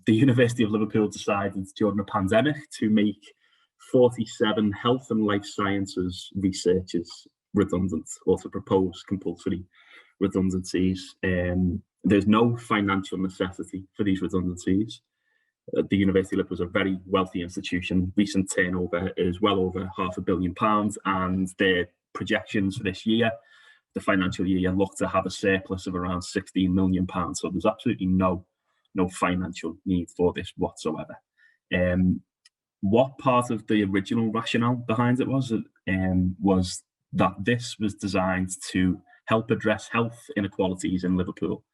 the University of Liverpool decided during the pandemic to make 47 health and life sciences researchers redundant, or to propose compulsory redundancies. There's no financial necessity for these redundancies. The University of Liverpool is a very wealthy institution. Recent turnover is well over £500 million, and their projections for this year, the financial year, look to have a surplus of around £16 million. So there's absolutely no financial need for this whatsoever. What part of the original rationale behind it was that this was designed to help address health inequalities in Liverpool,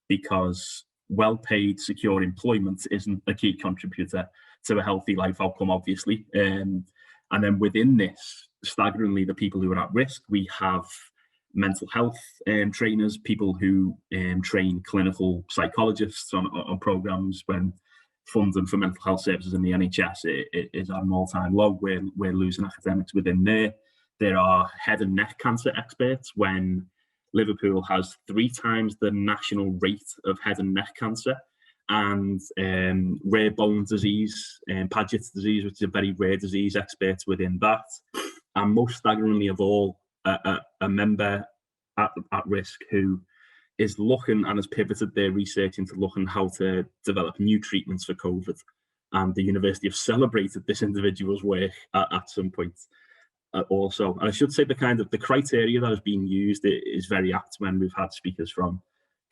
because well-paid, secure employment isn't a key contributor to a healthy life outcome, obviously. And then within this, staggeringly, the people who are at risk, we have mental health trainers, people who train clinical psychologists on programs when funding for mental health services in the NHS is at an all-time low. We're losing academics within there. There are head and neck cancer experts when Liverpool has 3 times the national rate of head and neck cancer, and rare bone disease, Paget's disease, which is a very rare disease, experts within that. And most staggeringly of all, a member at risk who is looking and has pivoted their research into looking how to develop new treatments for COVID. And the university have celebrated this individual's work at some point. Also, and I should say the criteria that is being used is very apt when we've had speakers from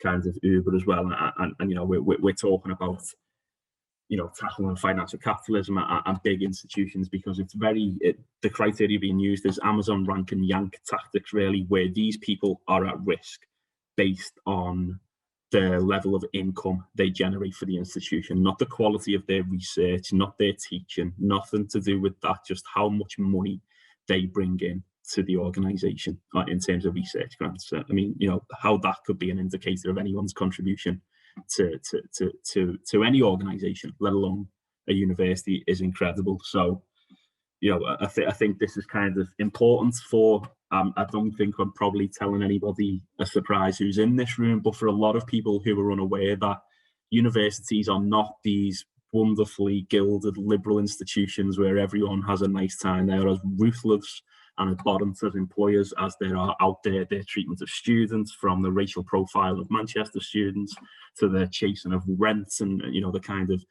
kind of Uber as well, and you know, we're talking about, you know, tackling financial capitalism and big institutions, because the criteria being used is Amazon rank and yank tactics, really, where these people are at risk based on the level of income they generate for the institution, not the quality of their research, not their teaching, nothing to do with that, just how much money they bring in to the organisation in terms of research grants. I mean, you know, how that could be an indicator of anyone's contribution to any organisation, let alone a university, is incredible. So, you know, I think this is kind of important for, I don't think I'm probably telling anybody a surprise who's in this room, but for a lot of people who are unaware that universities are not these wonderfully gilded liberal institutions where everyone has a nice time. They're as ruthless and abhorrent as employers as there are out there. Their treatment of students, from the racial profile of Manchester students to the chasing of rents and, you know, the kind of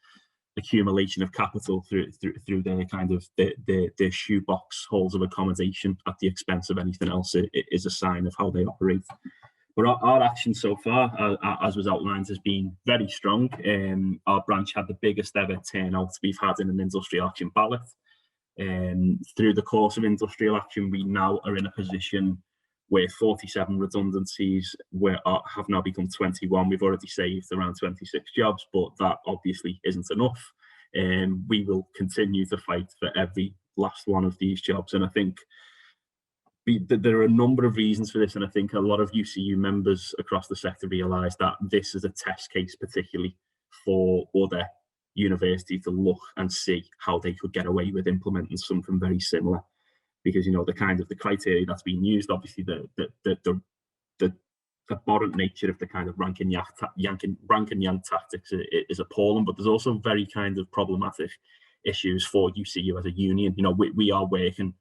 accumulation of capital through their kind of their shoebox halls of accommodation at the expense of anything else, it is a sign of how they operate. But our action so far, as was outlined, has been very strong. Our branch had the biggest ever turnout we've had in an industrial action ballot. Through the course of industrial action, we now are in a position where 47 redundancies have now become 21. We've already saved around 26 jobs, but that obviously isn't enough. We will continue to fight for every last one of these jobs. And I think there are a number of reasons for this, and I think a lot of UCU members across the sector realise that this is a test case, particularly for other universities, to look and see how they could get away with implementing something very similar. Because, you know, the kind of the criteria that's being used, obviously the abhorrent nature of the kind of rank and yank tactics is appalling, but there's also very kind of problematic issues for UCU as a union. You know, we are working,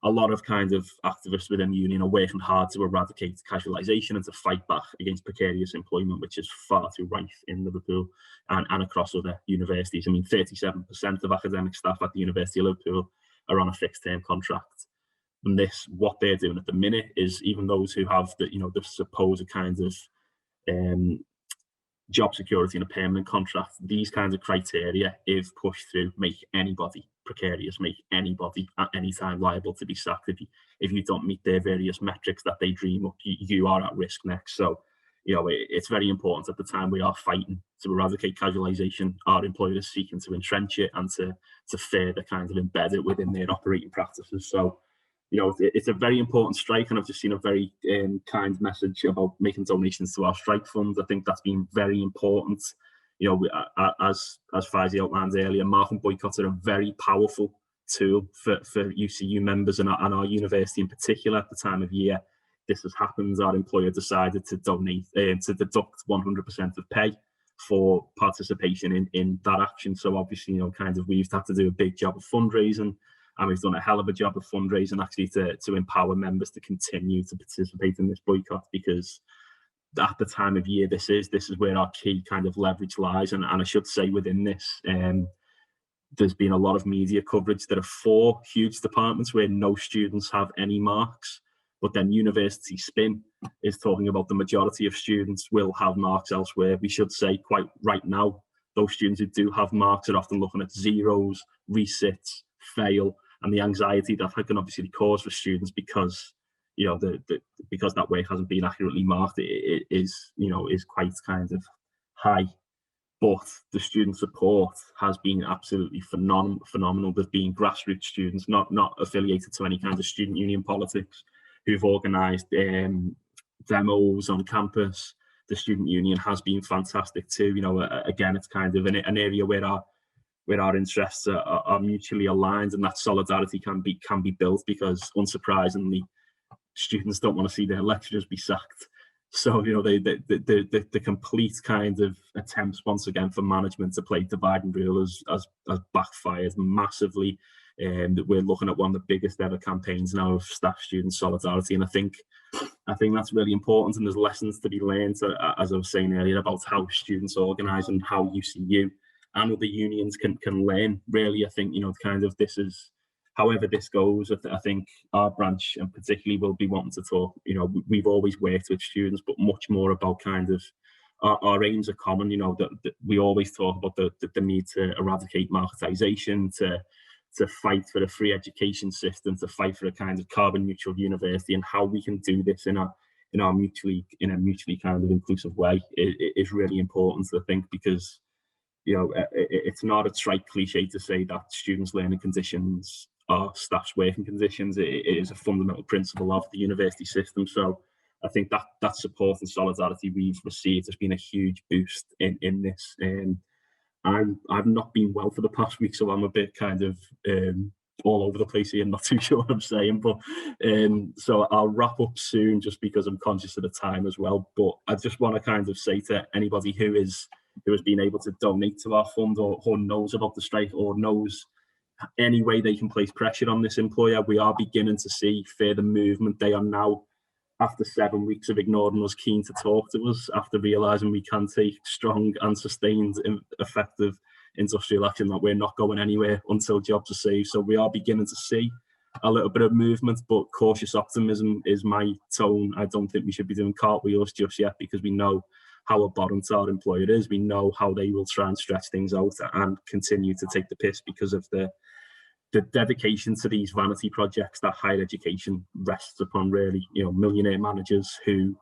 a lot of kind of activists within the union are working hard to eradicate casualisation and to fight back against precarious employment, which is far too rife in Liverpool and across other universities. I mean, 37% of academic staff at the University of Liverpool are on a fixed term contract. And what they're doing at the minute is, even those who have the supposed kind of job security and a permanent contract, these kinds of criteria, if pushed through, make anybody precarious, make anybody at any time liable to be sacked. If you don't meet their various metrics that they dream up, you are at risk next. So, you know, it's very important at the time we are fighting to eradicate casualisation, our employers seeking to entrench it and to further kind of embed it within their operating practices. So, you know, it's a very important strike, and I've just seen a very kind message about making donations to our strike fund. I think that's been very important. You know, as Faizi outlined earlier, market boycotts are a very powerful tool for UCU members and our university in particular. At the time of year this has happened, our employer decided to donate to deduct 100% of pay for participation in that action. So obviously, you know, kind of we've had to do a big job of fundraising, and we've done a hell of a job of fundraising actually to empower members to continue to participate in this boycott, because at the time of year this is where our key kind of leverage lies. And I should say within this, there's been a lot of media coverage. There are 4 huge departments where no students have any marks, but then University Spin is talking about the majority of students will have marks elsewhere. We should say quite right now, those students who do have marks are often looking at zeros, resits, fail, and the anxiety that can obviously cause for students because, you know, because that work hasn't been accurately marked, it is, you know, is quite kind of high. But the student support has been absolutely phenomenal. There's been grassroots students, not affiliated to any kind of student union politics, who've organised demos on campus. The student union has been fantastic too. You know, again, it's kind of an area where our interests are mutually aligned, and that solidarity can be built, because unsurprisingly, students don't want to see their lecturers be sacked. So, you know, the complete kind of attempts once again for management to play divide and rule has backfired massively. That we're looking at one of the biggest ever campaigns now of staff student solidarity, and I think that's really important. And there's lessons to be learned, as I was saying earlier, about how students organise and how UCU and other unions can learn. Really, I think, you know, kind of this is, however this goes, I think our branch and particularly will be wanting to talk, you know, we've always worked with students, but much more about kind of our aims are common. You know, that we always talk about the need to eradicate marketisation, to fight for a free education system, to fight for a kind of carbon neutral university, and how we can do this in a mutually kind of inclusive way is really important, I think, because, you know, it's not a trite cliche to say that students' learning conditions are staff's working conditions. It is a fundamental principle of the university system. So I think that support and solidarity we've received has been a huge boost in this. I've not been well for the past week, so I'm a bit kind of all over the place here, not too sure what I'm saying. But so I'll wrap up soon, just because I'm conscious of the time as well. But I just want to kind of say to anybody who has been able to donate to our fund, or knows about the strike, or knows any way they can place pressure on this employer, we are beginning to see further movement. They are now, after 7 weeks of ignoring us, keen to talk to us, after realising we can take strong and sustained effective industrial action, that we're not going anywhere until jobs are saved. So we are beginning to see a little bit of movement, but cautious optimism is my tone. I don't think we should be doing cartwheels just yet, because we know how abhorrent our employer is. We know how they will try and stretch things out and continue to take the piss because of the dedication to these vanity projects that higher education rests upon. Really, you know, millionaire managers who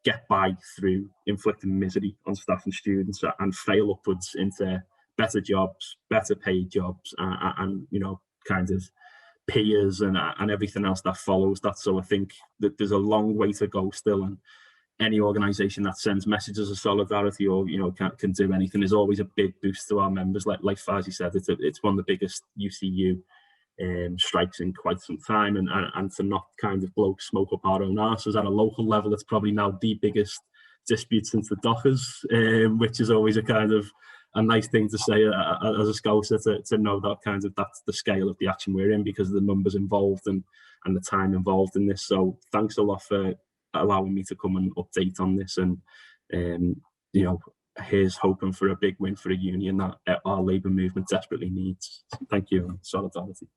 get by through inflicting misery on staff and students, and fail upwards into better jobs, better paid jobs, and you know, kind of peers and everything else that follows that. So I think that there's a long way to go still, and any organisation that sends messages of solidarity, or, you know, can do anything, is always a big boost to our members. Like Fazi said, it's one of the biggest UCU strikes in quite some time, and to not kind of blow smoke up our own arses at a local level, it's probably now the biggest dispute since the Dockers, which is always a kind of a nice thing to say as a Scouser, to know that kind of that's the scale of the action we're in, because of the numbers involved and the time involved in this. So thanks a lot for allowing me to come and update on this, and you know, here's hoping for a big win for a union that our labour movement desperately needs. Thank you, and solidarity.